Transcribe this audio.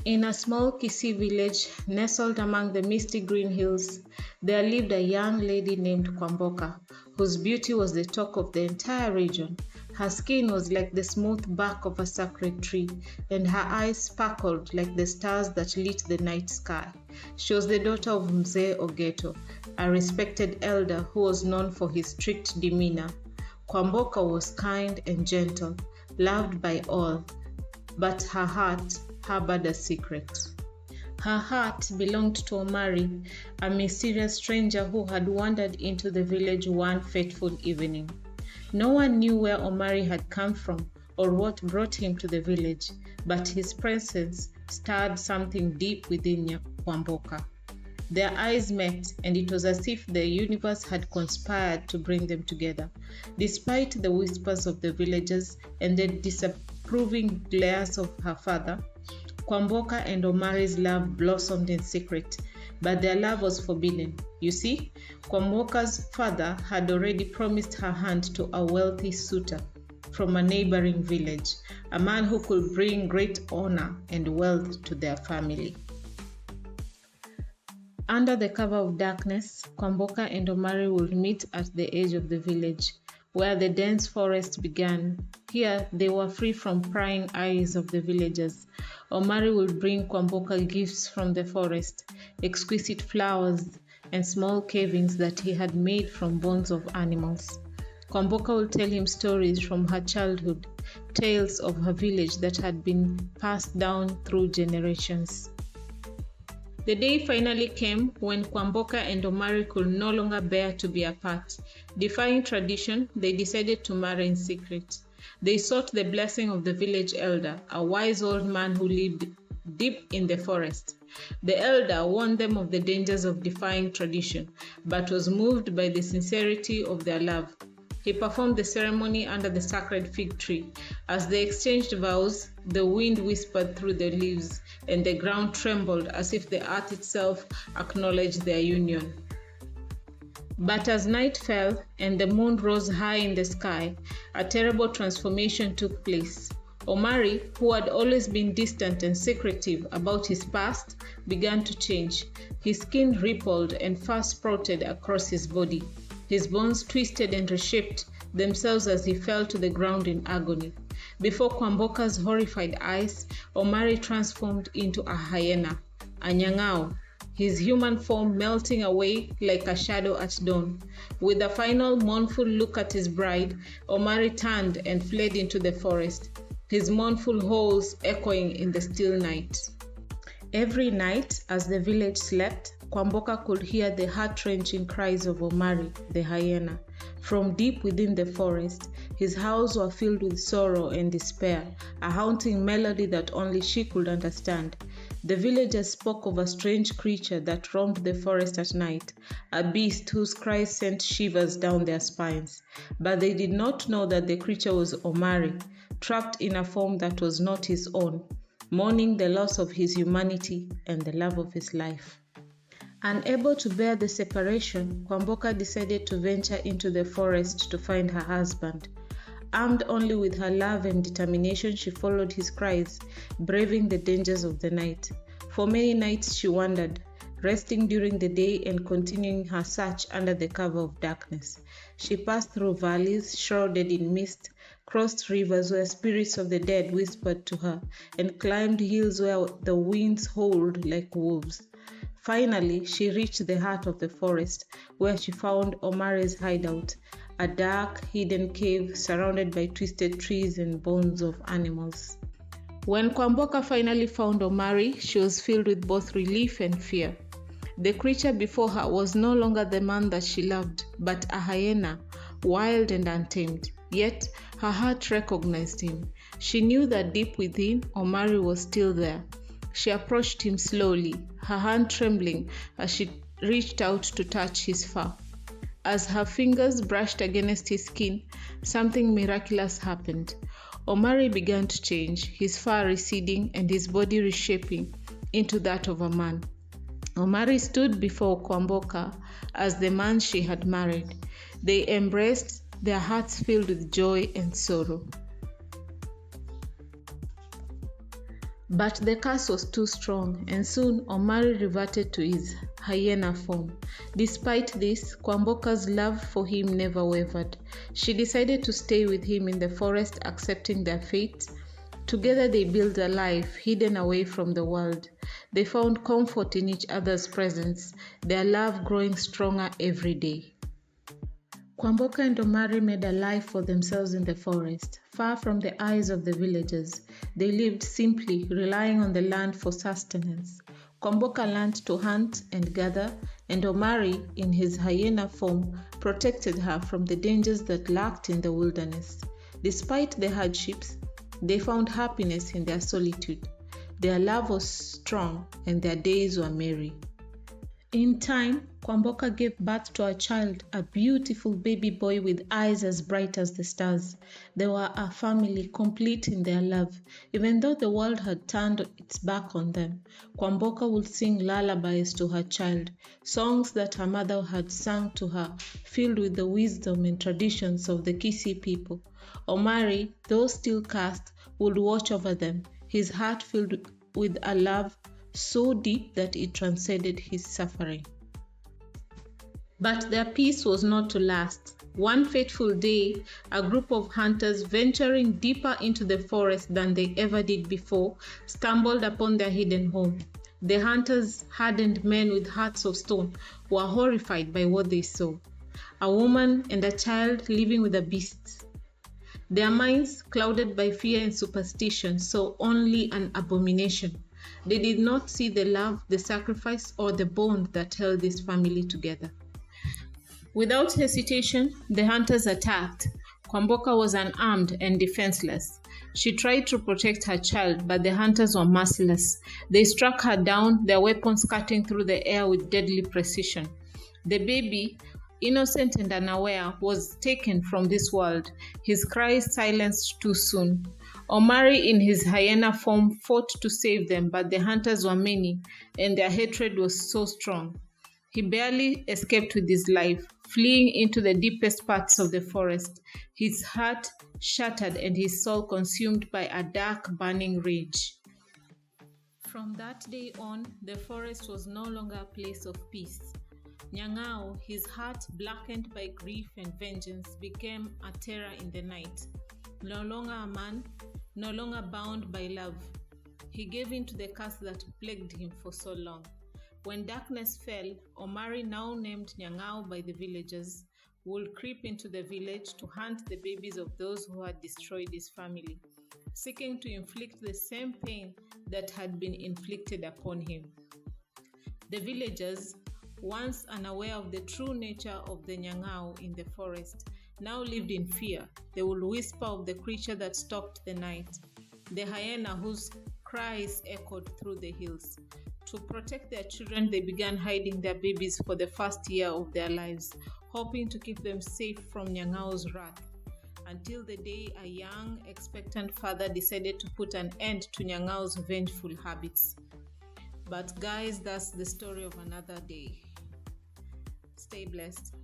In a small Kisii village nestled among the misty green hills, there lived a young lady named Kwamboka, whose beauty was the talk of the entire region. Her skin was like the smooth bark of a sacred tree, and her eyes sparkled like the stars that lit the night sky. She was the daughter of Mzee Ogeto, a respected elder who was known for his strict demeanor. Kwamboka was kind and gentle, loved by all, but her heart harbored a secret. Her heart belonged to Omari, a mysterious stranger who had wandered into the village one fateful evening. No one knew where Omari had come from or what brought him to the village, but his presence stirred something deep within Kwamboka. Their eyes met, and it was as if the universe had conspired to bring them together. Despite the whispers of the villagers and the disapproving glares of her father, Kwamboka and Omari's love blossomed in secret, but their love was forbidden. You see, Kwamboka's father had already promised her hand to a wealthy suitor from a neighboring village, a man who could bring great honor and wealth to their family. Under the cover of darkness, Kwamboka and Omari would meet at the edge of the village, where the dense forest began. Here, they were free from prying eyes of the villagers. Omari would bring Kwamboka gifts from the forest, exquisite flowers, and small carvings that he had made from bones of animals. Kwamboka would tell him stories from her childhood, tales of her village that had been passed down through generations. The day finally came when Kwamboka and Omari could no longer bear to be apart. Defying tradition, they decided to marry in secret. They sought the blessing of the village elder, a wise old man who lived deep in the forest. The elder warned them of the dangers of defying tradition, but was moved by the sincerity of their love. He performed the ceremony under the sacred fig tree. As they exchanged vows, the wind whispered through the leaves, and the ground trembled as if the earth itself acknowledged their union. But as night fell and the moon rose high in the sky, a terrible transformation took place. Omari, who had always been distant and secretive about his past, began to change. His skin rippled and fur sprouted across his body. His bones twisted and reshaped themselves as he fell to the ground in agony. Before Kwamboka's horrified eyes, Omari transformed into a hyena, a Nyangau, his human form melting away like a shadow at dawn. With a final mournful look at his bride, Omari turned and fled into the forest, his mournful howls echoing in the still night. Every night, as the village slept, Kwamboka could hear the heart-wrenching cries of Omari, the hyena. From deep within the forest, his howls were filled with sorrow and despair, a haunting melody that only she could understand. The villagers spoke of a strange creature that roamed the forest at night, a beast whose cries sent shivers down their spines. But they did not know that the creature was Omari, trapped in a form that was not his own, mourning the loss of his humanity and the love of his life. Unable to bear the separation, Kwamboka decided to venture into the forest to find her husband. Armed only with her love and determination, she followed his cries, braving the dangers of the night. For many nights she wandered, resting during the day and continuing her search under the cover of darkness. She passed through valleys shrouded in mist, crossed rivers where spirits of the dead whispered to her, and climbed hills where the winds howled like wolves. Finally, she reached the heart of the forest, where she found Omari's hideout, a dark, hidden cave surrounded by twisted trees and bones of animals. When Kwamboka finally found Omari, she was filled with both relief and fear. The creature before her was no longer the man that she loved, but a hyena, wild and untamed. Yet, her heart recognized him. She knew that deep within, Omari was still there. She approached him slowly, her hand trembling as she reached out to touch his fur. As her fingers brushed against his skin, something miraculous happened. Omari began to change, his fur receding and his body reshaping into that of a man. Omari stood before Kwamboka as the man she had married. They embraced, their hearts filled with joy and sorrow. But the curse was too strong, and soon Omari reverted to his hyena form. Despite this, Kwamboka's love for him never wavered. She decided to stay with him in the forest, accepting their fate. Together they built a life hidden away from the world. They found comfort in each other's presence, their love growing stronger every day. Kwamboka and Omari made a life for themselves in the forest, far from the eyes of the villagers. They lived simply, relying on the land for sustenance. Kwamboka learned to hunt and gather, and Omari, in his hyena form, protected her from the dangers that lurked in the wilderness. Despite the hardships, they found happiness in their solitude. Their love was strong, and their days were merry. In time, Kwamboka gave birth to a child, a beautiful baby boy with eyes as bright as the stars. They were a family complete in their love. Even though the world had turned its back on them, Kwamboka would sing lullabies to her child, songs that her mother had sung to her, filled with the wisdom and traditions of the Kisii people. Omari, though still cursed, would watch over them, his heart filled with a love so deep that it transcended his suffering. But their peace was not to last. One fateful day, a group of hunters venturing deeper into the forest than they ever did before stumbled upon their hidden home. The hunters, hardened men with hearts of stone, were horrified by what they saw. A woman and a child living with the beasts. Their minds, clouded by fear and superstition, saw only an abomination. They did not see the love, the sacrifice, or the bond that held this family together. Without hesitation, the hunters attacked. Kwamboka was unarmed and defenseless. She tried to protect her child, but the hunters were merciless. They struck her down, their weapons cutting through the air with deadly precision. The baby, innocent and unaware, was taken from this world, his cries silenced too soon. Omari, in his hyena form, fought to save them, but the hunters were many, and their hatred was so strong. He barely escaped with his life, fleeing into the deepest parts of the forest, his heart shattered and his soul consumed by a dark, burning rage. From that day on, the forest was no longer a place of peace. Nyangau, his heart blackened by grief and vengeance, became a terror in the night. No longer a man, no longer bound by love, he gave in to the curse that plagued him for so long. When darkness fell, Omari, now named Nyangau by the villagers, would creep into the village to hunt the babies of those who had destroyed his family, seeking to inflict the same pain that had been inflicted upon him. The villagers, once unaware of the true nature of the Nyangau in the forest, now lived in fear. They would whisper of the creature that stalked the night, the hyena whose cries echoed through the hills. To protect their children, they began hiding their babies for the first year of their lives, hoping to keep them safe from Nyangau's wrath, until the day a young, expectant father decided to put an end to Nyangau's vengeful habits. But guys, that's the story of another day. Stay blessed.